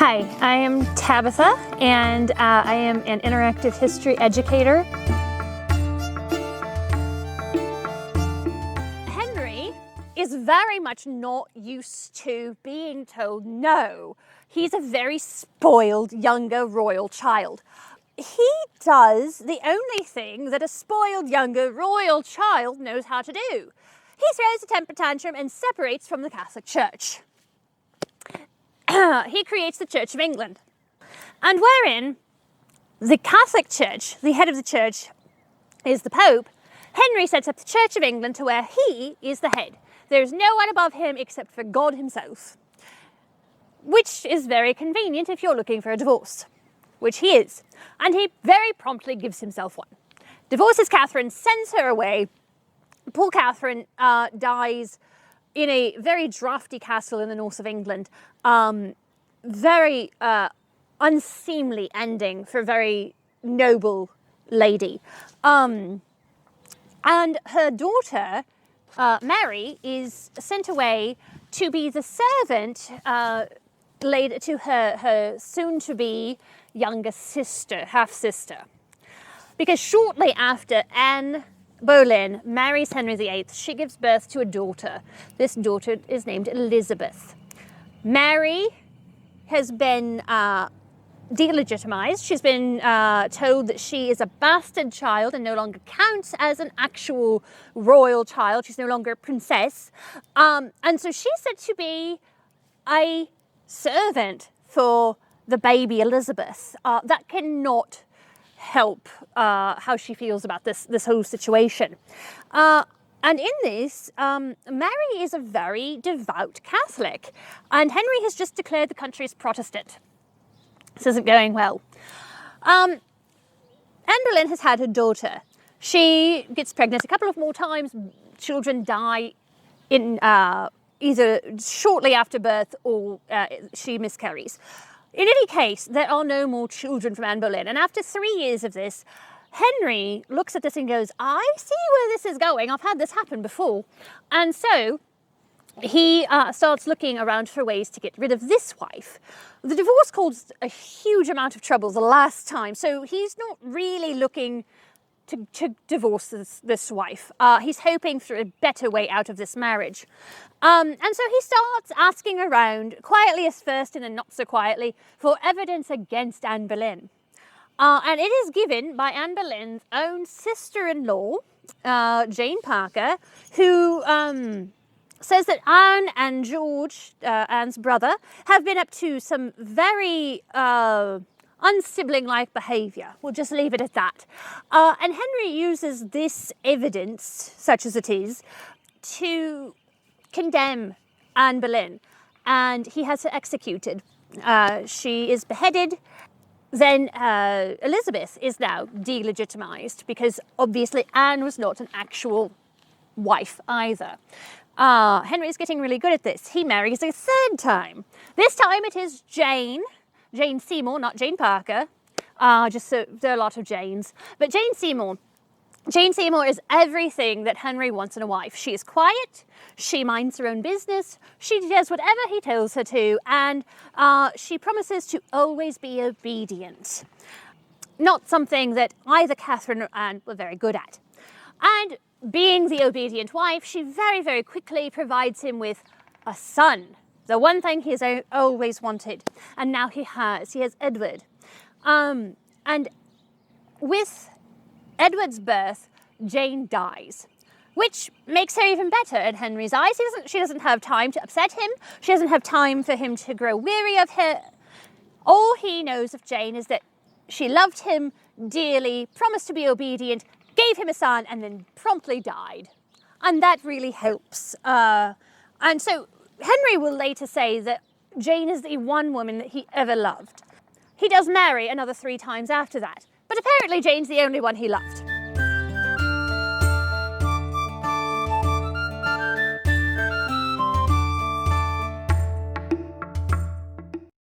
Hi, I am Tabitha, and I am an interactive history educator. Henry is very much not used to being told no. He's a very spoiled younger royal child. He does the only thing that a spoiled younger royal child knows how to do. He throws a temper tantrum and separates from the Catholic Church. He creates the Church of England, and wherein the Catholic Church, the head of the church, is the Pope, Henry sets up the Church of England to where he is the head. There's no one above him except for God himself, which is very convenient if you're looking for a divorce, which he is, and he very promptly gives himself one. Divorces Catherine, sends her away. Poor Catherine dies in a very drafty castle in the north of England. Very unseemly ending for a very noble lady. And her daughter, Mary, is sent away to be the servant laid to her soon-to-be younger sister, half-sister. Because shortly after Anne Boleyn marries Henry VIII, she gives birth to a daughter. This daughter is named Elizabeth. Mary has been delegitimized. She's been told that she is a bastard child and no longer counts as an actual royal child. She's no longer a princess. And so she's said to be a servant for the baby Elizabeth. That cannot help how she feels about this whole situation. And in this, Mary is a very devout Catholic, and Henry has just declared the country as Protestant. This isn't going well. Anne Boleyn has had her daughter. She gets pregnant a couple of more times. Children die in either shortly after birth or she miscarries. In any case, there are no more children from Anne Boleyn. And after 3 years of this, Henry looks at this and goes, I see where this is going. I've had this happen before. And so he starts looking around for ways to get rid of this wife. The divorce caused a huge amount of trouble the last time. So he's not really looking to divorce this wife. He's hoping for a better way out of this marriage. And so he starts asking around, quietly at first and then not so quietly, for evidence against Anne Boleyn. And it is given by Anne Boleyn's own sister-in-law, Jane Parker, who says that Anne and George, Anne's brother, have been up to some very unsibling-like behaviour. We'll just leave it at that. And Henry uses this evidence, such as it is, to condemn Anne Boleyn, and he has her executed. She is beheaded. Then Elizabeth is now delegitimized because obviously Anne was not an actual wife either. Henry is getting really good at this. He marries a third time. This time it is Jane Seymour, not Jane Parker. Just so there are a lot of Janes. But Jane Seymour. Jane Seymour is everything that Henry wants in a wife. She is quiet, she minds her own business, she does whatever he tells her to, and she promises to always be obedient. Not something that either Catherine or Anne were very good at. And being the obedient wife, she very, very quickly provides him with a son. The one thing he has always wanted. And now he has Edward. And with Edward's birth, Jane dies, which makes her even better in Henry's eyes. She doesn't have time to upset him. She doesn't have time for him to grow weary of her. All he knows of Jane is that she loved him dearly, promised to be obedient, gave him a son, and then promptly died. And that really helps. And so Henry will later say that Jane is the one woman that he ever loved. He does marry another 3 times after that. But apparently Jane's the only one he loved.